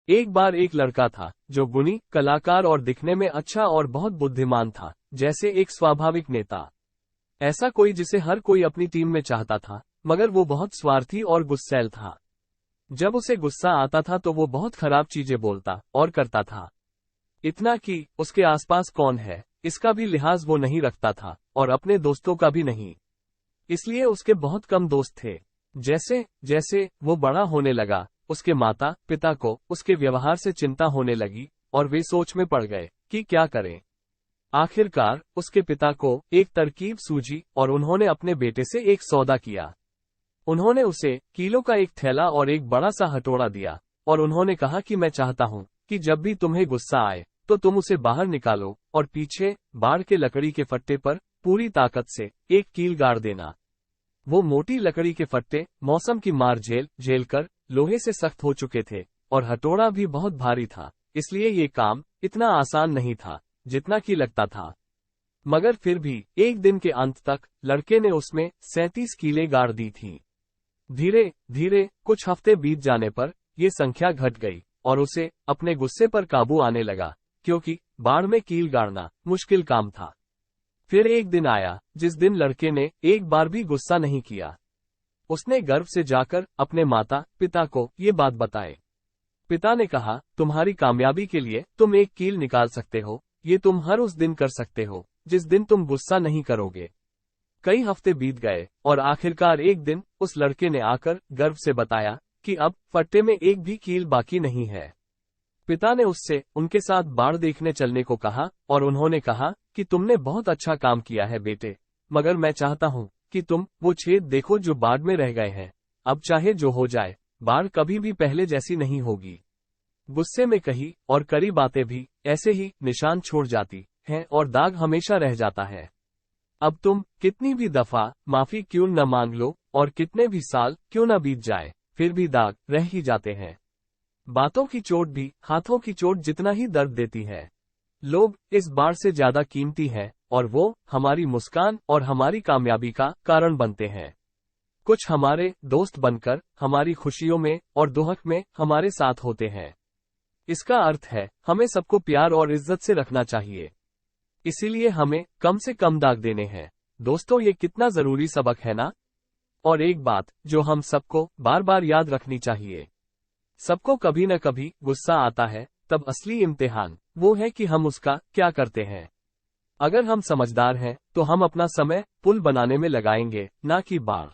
एक बार एक लड़का था जो गुणी, कलाकार और दिखने में अच्छा और बहुत बुद्धिमान था, जैसे एक स्वाभाविक नेता। ऐसा कोई जिसे हर कोई अपनी टीम में चाहता था, मगर वो बहुत स्वार्थी और गुस्सैल था। जब उसे गुस्सा आता था तो वो बहुत खराब चीजें बोलता और करता था। इतना कि उसके आसपास कौन है इसका भी लिहाज वो नहीं रखता था, और अपने दोस्तों का भी नहीं। इसलिए उसके बहुत कम दोस्त थे। जैसे जैसे वो बड़ा होने लगा, उसके माता पिता को उसके व्यवहार से चिंता होने लगी, और वे सोच में पड़ गए कि क्या करें। आखिरकार उसके पिता को एक तरकीब सूझी और उन्होंने अपने बेटे से एक सौदा किया। उन्होंने उसे कीलों का एक थैला और एक बड़ा सा हथौड़ा दिया, और उन्होंने कहा कि मैं चाहता हूं कि जब भी तुम्हें गुस्सा आए तो तुम उसे बाहर निकालो और पीछे बाड़ के लकड़ी के फट्टे पर पूरी ताकत से एक कील गाड़ देना। वो मोटी लकड़ी के फट्टे मौसम की मार झेल कर लोहे से सख्त हो चुके थे, और हथौड़ा भी बहुत भारी था, इसलिए ये काम इतना आसान नहीं था जितना कि लगता था। मगर फिर भी एक दिन के अंत तक लड़के ने उसमें 37 कीलें गाड़ दी थीं। धीरे धीरे कुछ हफ्ते बीत जाने पर ये संख्या घट गई, और उसे अपने गुस्से पर काबू आने लगा, क्योंकि बाड़ में कील गाड़ना मुश्किल काम था। फिर एक दिन आया जिस दिन लड़के ने एक बार भी गुस्सा नहीं किया। उसने गर्व से जाकर अपने माता पिता को ये बात बताई। पिता ने कहा, तुम्हारी कामयाबी के लिए तुम एक कील निकाल सकते हो, ये तुम हर उस दिन कर सकते हो जिस दिन तुम गुस्सा नहीं करोगे। कई हफ्ते बीत गए, और आखिरकार एक दिन उस लड़के ने आकर गर्व से बताया कि अब फट्टे में एक भी कील बाकी नहीं है। पिता ने उससे उनके साथ बाड़ देखने चलने को कहा, और उन्होंने कहा कि तुमने बहुत अच्छा काम किया है बेटे, मगर मैं चाहता हूं कि तुम वो छेद देखो जो बाढ़ में रह गए हैं। अब चाहे जो हो जाए, बाढ़ कभी भी पहले जैसी नहीं होगी। गुस्से में कही और करी बातें भी ऐसे ही निशान छोड़ जाती हैं, और दाग हमेशा रह जाता है। अब तुम कितनी भी दफा माफी क्यों न मांग लो, और कितने भी साल क्यों न बीत जाए, फिर भी दाग रह ही जाते हैं। बातों की चोट भी हाथों की चोट जितना ही दर्द देती है। लोग इस बाढ़ से ज्यादा कीमती हैं, और वो हमारी मुस्कान और हमारी कामयाबी का कारण बनते हैं। कुछ हमारे दोस्त बनकर हमारी खुशियों में और दुख में हमारे साथ होते हैं। इसका अर्थ है हमें सबको प्यार और इज्जत से रखना चाहिए। इसीलिए हमें कम से कम दाग देने हैं। दोस्तों, ये कितना जरूरी सबक है ना। और एक बात जो हम सबको बार बार याद रखनी चाहिए, सबको कभी न कभी गुस्सा आता है, तब असली इम्तिहान वो है कि हम उसका क्या करते हैं। अगर हम समझदार हैं तो हम अपना समय पुल बनाने में लगाएंगे, ना कि बाढ़।